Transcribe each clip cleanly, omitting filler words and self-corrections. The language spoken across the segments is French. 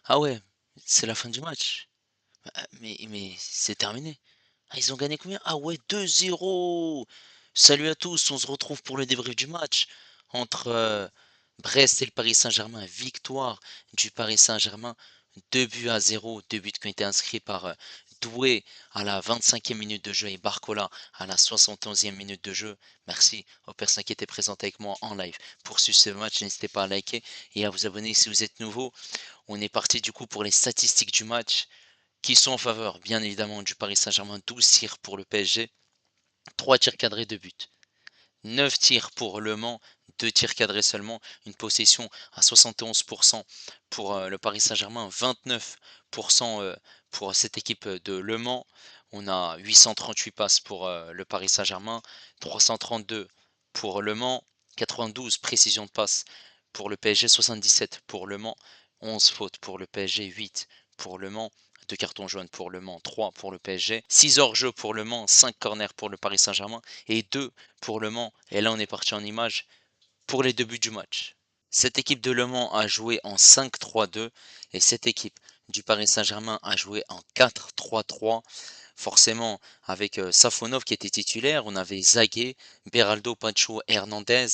Ah ouais, c'est la fin du match. Mais c'est terminé. Ah, ils ont gagné combien? Ah ouais, 2-0. Salut à tous, on se retrouve pour le débrief du match entre Brest et le Paris Saint-Germain. Victoire du Paris Saint-Germain, 2-0, 2 buts qui ont été inscrits par Doué à la 25e minute de jeu et Barcola à la 71e minute de jeu. Merci aux personnes qui étaient présentes avec moi en live pour suivre ce match. N'hésitez pas à liker et à vous abonner si vous êtes nouveau. On est parti du coup pour les statistiques du match qui sont en faveur, bien évidemment, du Paris Saint-Germain. 12 tirs pour le PSG, 3 tirs cadrés, 2 buts. 9 tirs pour Le Mans, 2 tirs cadrés seulement, une possession à 71% pour le Paris Saint-Germain, 29% pour cette équipe de Le Mans. On a 838 passes pour le Paris Saint-Germain, 332 pour Le Mans, 92 précision de passe pour le PSG, 77 pour Le Mans, 11 fautes pour le PSG, 8 pour Le Mans, 2 cartons jaunes pour Le Mans, 3 pour le PSG, 6 hors-jeu pour Le Mans, 5 corners pour le Paris Saint-Germain et 2 pour Le Mans. Et là, on est parti en image pour les débuts du match. Cette équipe de Le Mans a joué en 5-3-2 et cette équipe du Paris Saint-Germain a joué en 4-3-3. Forcément, avec Safonov qui était titulaire, on avait Zaguet, Beraldo, Pacho, Hernandez.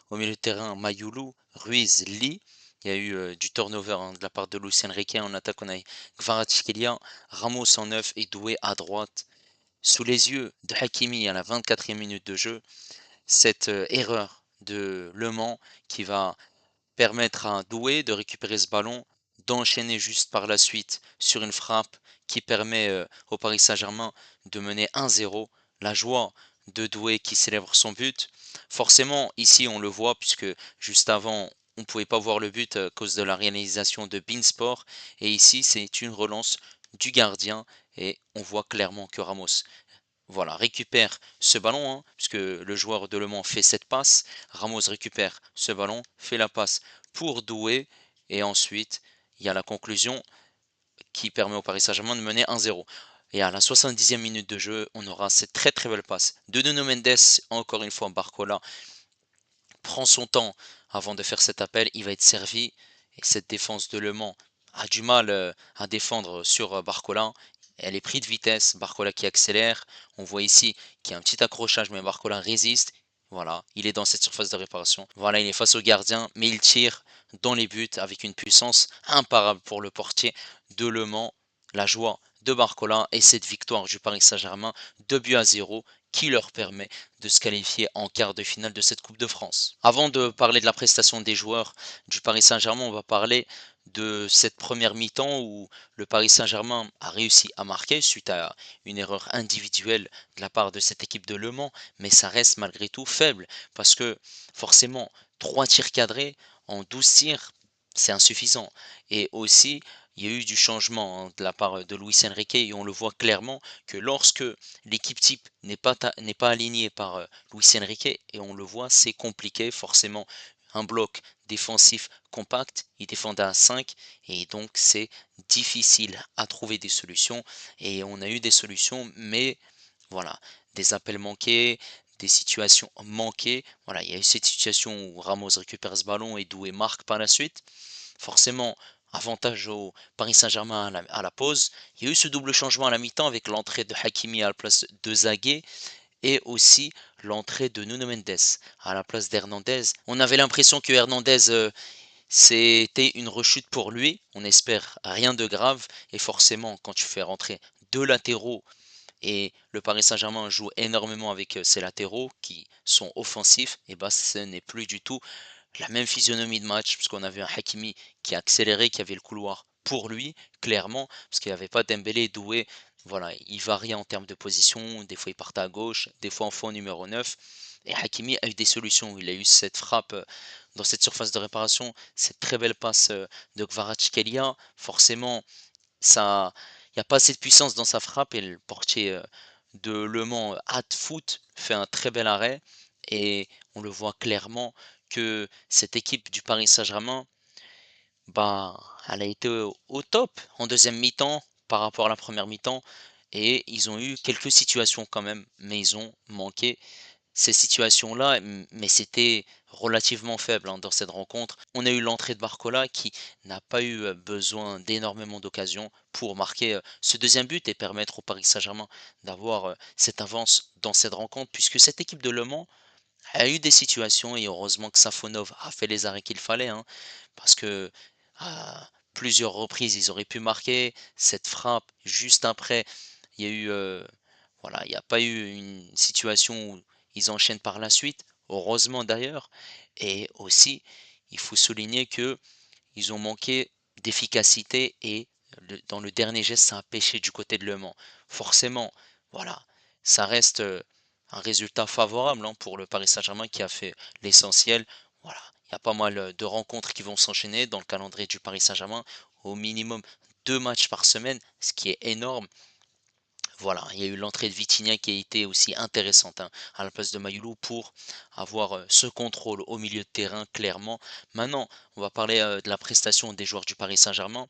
Au milieu de terrain, Mayoulou, Ruiz, Lee. Il y a eu du turnover de la part de Lucien Riquet. En attaque, on a Kvaratskhelia, Ramos en neuf et Doué à droite. Sous les yeux de Hakimi à la 24e minute de jeu, cette erreur de Le Mans qui va permettre à Doué de récupérer ce ballon, d'enchaîner juste par la suite sur une frappe qui permet au Paris Saint-Germain de mener 1-0. La joie de Doué qui célèbre son but. Forcément, ici on le voit puisque juste avant on ne pouvait pas voir le but à cause de la réalisation de Beansport. Et ici c'est une relance du gardien et on voit clairement que Ramos voilà, récupère ce ballon, hein, puisque le joueur de Le Mans fait cette passe. Ramos récupère ce ballon, fait la passe pour Doué, et ensuite il y a la conclusion qui permet au Paris Saint-Germain de mener 1-0. Et à la 70e minute de jeu, on aura cette très très belle passe de Nuno Mendes, encore une fois Barcola prend son temps avant de faire cet appel, il va être servi, et cette défense de Le Mans a du mal à défendre sur Barcola. Elle est prise de vitesse, Barcola qui accélère. On voit ici qu'il y a un petit accrochage, mais Barcola résiste. Voilà, il est dans cette surface de réparation. Voilà, il est face au gardien, mais il tire dans les buts avec une puissance imparable pour le portier de Le Mans. La joie de Barcola et cette victoire du Paris Saint-Germain, 2-0, qui leur permet de se qualifier en quart de finale de cette Coupe de France. Avant de parler de la prestation des joueurs du Paris Saint-Germain, on va parler de cette première mi-temps où le Paris Saint-Germain a réussi à marquer suite à une erreur individuelle de la part de cette équipe de Le Mans, mais ça reste malgré tout faible parce que forcément 3 tirs cadrés en 12 tirs, c'est insuffisant. Et aussi, il y a eu du changement de la part de Luis Enrique et on le voit clairement que lorsque l'équipe type n'est pas alignée par Luis Enrique, et on le voit, c'est compliqué forcément. Un bloc défensif compact, il défendait à 5 et donc c'est difficile à trouver des solutions et on a eu des solutions mais voilà, des appels manqués, des situations manquées. Voilà, il y a eu cette situation où Ramos récupère ce ballon et Doué marque par la suite. Forcément, avantage au Paris Saint-Germain à la pause. Il y a eu ce double changement à la mi-temps avec l'entrée de Hakimi à la place de Zaguet et aussi l'entrée de Nuno Mendes à la place d'Hernandez. On avait l'impression que Hernandez c'était une rechute pour lui. On espère rien de grave et forcément quand tu fais rentrer deux latéraux et le Paris Saint-Germain joue énormément avec ses latéraux qui sont offensifs, et bah ce n'est plus du tout la même physionomie de match, puisqu'on avait un Hakimi qui a accéléré, qui avait le couloir pour lui, clairement, parce qu'il n'y avait pas Dembélé, Doué, voilà, il variait en termes de position, des fois il partait à gauche, des fois en fond numéro 9, et Hakimi a eu des solutions, il a eu cette frappe dans cette surface de réparation, cette très belle passe de Kvaratskhelia, forcément, ça, il n'y a pas assez de puissance dans sa frappe, et le portier de Le Mans, Foot, fait un très bel arrêt, et on le voit clairement que cette équipe du Paris Saint-Germain, bah, elle a été au top en deuxième mi-temps par rapport à la première mi-temps et ils ont eu quelques situations quand même, mais ils ont manqué ces situations-là, mais c'était relativement faible, hein, dans cette rencontre. On a eu l'entrée de Barcola qui n'a pas eu, besoin d'énormément d'occasions pour marquer, ce deuxième but et permettre au Paris Saint-Germain d'avoir, cette avance dans cette rencontre puisque cette équipe de Le Mans a eu des situations et heureusement que Safonov a fait les arrêts qu'il fallait, hein, parce que à plusieurs reprises, ils auraient pu marquer. Cette frappe juste après, il y a eu, voilà, il n'y a pas eu une situation où ils enchaînent par la suite, heureusement d'ailleurs. Et aussi, il faut souligner que ils ont manqué d'efficacité et dans le dernier geste, ça a pêché du côté de Le Mans. Forcément, voilà, ça reste un résultat favorable, hein, pour le Paris Saint-Germain qui a fait l'essentiel. Voilà, il y a pas mal de rencontres qui vont s'enchaîner dans le calendrier du Paris Saint-Germain. Au minimum 2 matchs par semaine, ce qui est énorme. Voilà, il y a eu l'entrée de Vitinha qui a été aussi intéressante, hein, à la place de Mayoulou pour avoir ce contrôle au milieu de terrain clairement. Maintenant, on va parler de la prestation des joueurs du Paris Saint-Germain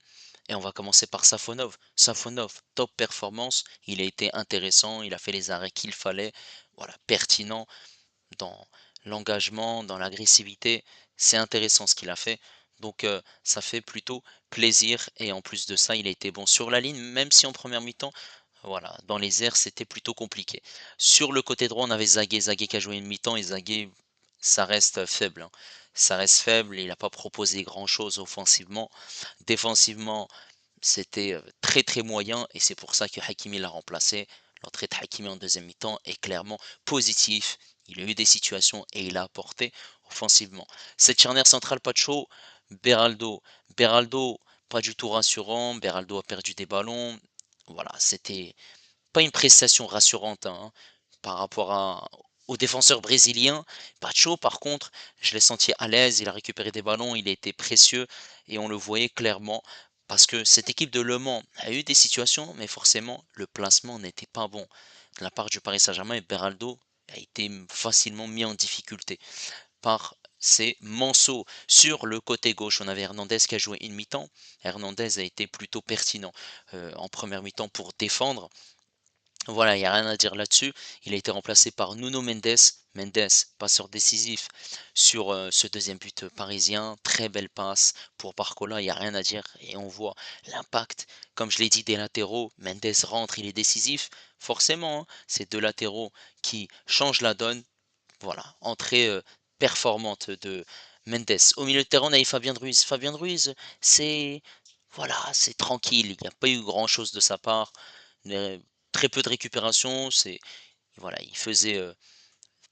et on va commencer par Safonov. Safonov, top performance, il a été intéressant, il a fait les arrêts qu'il fallait, voilà, pertinent dans l'engagement, dans l'agressivité. C'est intéressant ce qu'il a fait. Donc ça fait plutôt plaisir et en plus de ça, il a été bon sur la ligne, même si en première mi-temps, voilà, dans les airs, c'était plutôt compliqué. Sur le côté droit, on avait Zagué, Zagué qui a joué une mi-temps et Zagué, ça reste faible, hein. Ça reste faible, il n'a pas proposé grand-chose offensivement. Défensivement, c'était très très moyen et c'est pour ça que Hakimi l'a remplacé. L'entrée de Hakimi en deuxième mi-temps est clairement positif. Il a eu des situations et il a apporté offensivement. Cette charnière centrale, pas de chaud. Beraldo. Beraldo, pas du tout rassurant. Beraldo a perdu des ballons. Voilà, c'était pas une prestation rassurante, hein, par rapport au défenseur brésilien. Pacho, par contre, je l'ai senti à l'aise, il a récupéré des ballons, il a été précieux et on le voyait clairement parce que cette équipe de Le Mans a eu des situations, mais forcément, le placement n'était pas bon de la part du Paris Saint-Germain et Beraldo a été facilement mis en difficulté par ses manceaux. Sur le côté gauche, on avait Hernandez qui a joué une mi-temps. Hernandez a été plutôt pertinent en première mi-temps pour défendre. Voilà, il n'y a rien à dire là-dessus. Il a été remplacé par Nuno Mendes. Mendes, passeur décisif sur ce deuxième but parisien. Très belle passe pour Barcola, il n'y a rien à dire. Et on voit l'impact, comme je l'ai dit, des latéraux. Mendes rentre, il est décisif. Forcément, hein, c'est deux latéraux qui changent la donne. Voilà, entrée performante de Mendes. Au milieu de terrain, on avait Fabien Ruiz. Fabien Ruiz, c'est voilà, c'est tranquille. Il n'y a pas eu grand-chose de sa part. Euh, Très peu de récupération. C'est voilà, il faisait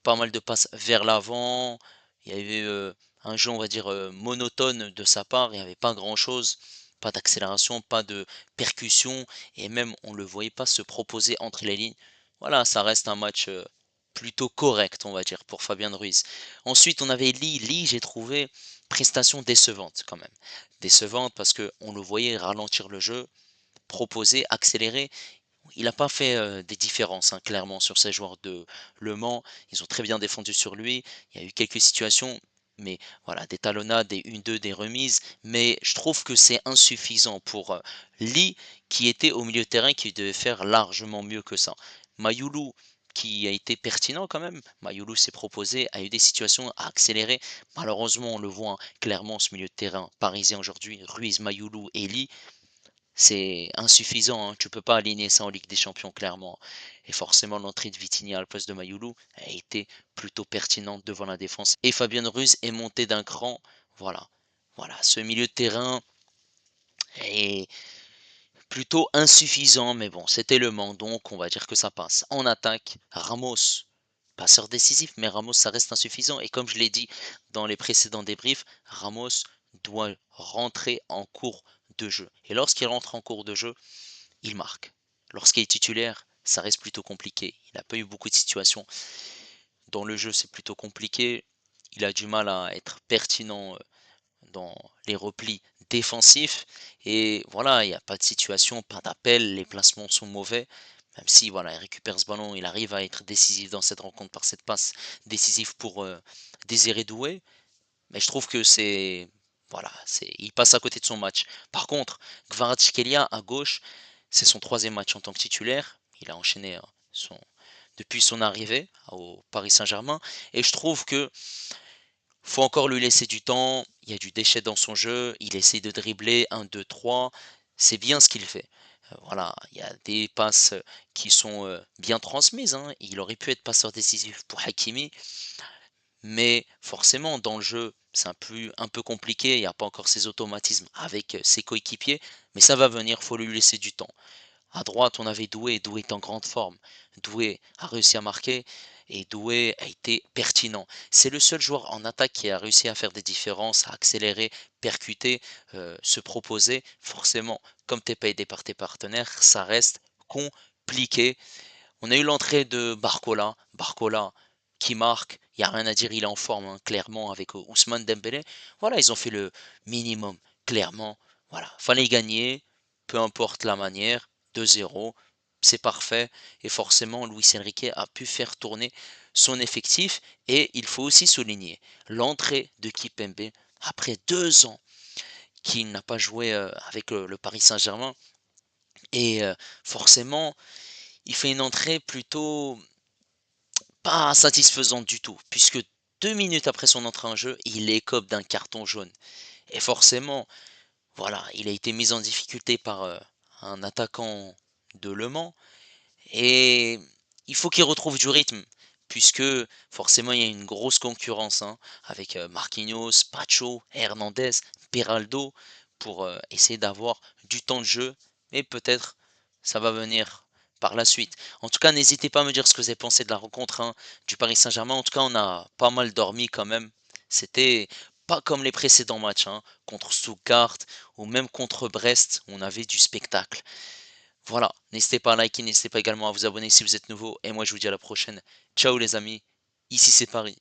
pas mal de passes vers l'avant. Il y avait un jeu, on va dire, monotone de sa part. Il n'y avait pas grand-chose. Pas d'accélération, pas de percussion. Et même, on ne le voyait pas se proposer entre les lignes. Voilà, ça reste un match plutôt correct, on va dire, pour Fabien Ruiz. Ensuite, on avait Lee. Lee, j'ai trouvé prestation décevante quand même. Décevante parce qu'on le voyait ralentir le jeu, proposer, accélérer. Il n'a pas fait des différences, hein, clairement, sur ces joueurs de Le Mans. Ils ont très bien défendu sur lui. Il y a eu quelques situations, mais voilà, des talonnades, des 1-2, des remises. Mais je trouve que c'est insuffisant pour Lee, qui était au milieu de terrain, qui devait faire largement mieux que ça. Mayoulou, qui a été pertinent quand même. Mayoulou s'est proposé, a eu des situations à accélérer. Malheureusement, on le voit, hein, clairement, ce milieu de terrain parisien aujourd'hui, Ruiz, Mayoulou et Lee. C'est insuffisant, hein, tu peux pas aligner ça en Ligue des Champions clairement et forcément l'entrée de Vitinha à la place de Mayoulou a été plutôt pertinente devant la défense et Fabien Ruiz est monté d'un cran. Voilà, voilà, ce milieu de terrain est plutôt insuffisant, mais bon, c'était Le Mans, donc on va dire que ça passe. En attaque, Ramos, passeur décisif, mais Ramos, ça reste insuffisant. Et comme je l'ai dit dans les précédents débriefs, Ramos doit rentrer en cours de jeu. Et lorsqu'il rentre en cours de jeu, il marque. Lorsqu'il est titulaire, ça reste plutôt compliqué. Il n'a pas eu beaucoup de situations. Dans le jeu, c'est plutôt compliqué. Il a du mal à être pertinent dans les replis défensifs. Et voilà, il n'y a pas de situation, pas d'appel, les placements sont mauvais. Même si voilà, il récupère ce ballon, il arrive à être décisif dans cette rencontre par cette passe décisive pour Désiré Doué. Mais je trouve que c'est voilà, il passe à côté de son match. Par contre, Kvaratskhelia à gauche, c'est son troisième match en tant que titulaire. Il a enchaîné son depuis son arrivée au Paris Saint-Germain et je trouve que faut encore lui laisser du temps, il y a du déchet dans son jeu, il essaie de dribbler 1, 2, 3. C'est bien ce qu'il fait. Voilà, il y a des passes, qui sont, bien transmises, hein. Il aurait pu être passeur décisif pour Hakimi, mais forcément dans le jeu, c'est un peu compliqué, il y a pas encore ses automatismes avec, ses coéquipiers, mais ça va venir, faut lui laisser du temps. À droite, on avait Doué. Doué est en grande forme. Doué a réussi à marquer et Doué a été pertinent. C'est le seul joueur en attaque qui a réussi à faire des différences, à accélérer, percuter, se proposer. Forcément, comme tu es pas aidé par tes partenaires, ça reste compliqué. On a eu l'entrée de Barcola. Barcola qui marque, il y a rien à dire, il est en forme, hein, clairement, avec Ousmane Dembélé. Voilà, ils ont fait le minimum, clairement. Voilà, fallait gagner, peu importe la manière, 2-0, c'est parfait. Et forcément, Luis Enrique a pu faire tourner son effectif. Et il faut aussi souligner l'entrée de Kipembe après 2 ans qu'il n'a pas joué avec le Paris Saint-Germain. Et forcément, il fait une entrée plutôt pas satisfaisante du tout, puisque 2 minutes après son entrée en jeu, il écope d'un carton jaune et forcément, voilà, il a été mis en difficulté par, un attaquant de Le Mans et il faut qu'il retrouve du rythme puisque forcément il y a une grosse concurrence, hein, avec, Marquinhos, Pacho, Hernandez, Beraldo pour, essayer d'avoir du temps de jeu, mais peut-être ça va venir par la suite. En tout cas, n'hésitez pas à me dire ce que vous avez pensé de la rencontre, hein, du Paris Saint-Germain. En tout cas, on a pas mal dormi quand même. C'était pas comme les précédents matchs, hein, contre Stuttgart ou même contre Brest, on avait du spectacle. Voilà, n'hésitez pas à liker, n'hésitez pas également à vous abonner si vous êtes nouveau. Et moi, je vous dis à la prochaine. Ciao les amis, ici c'est Paris.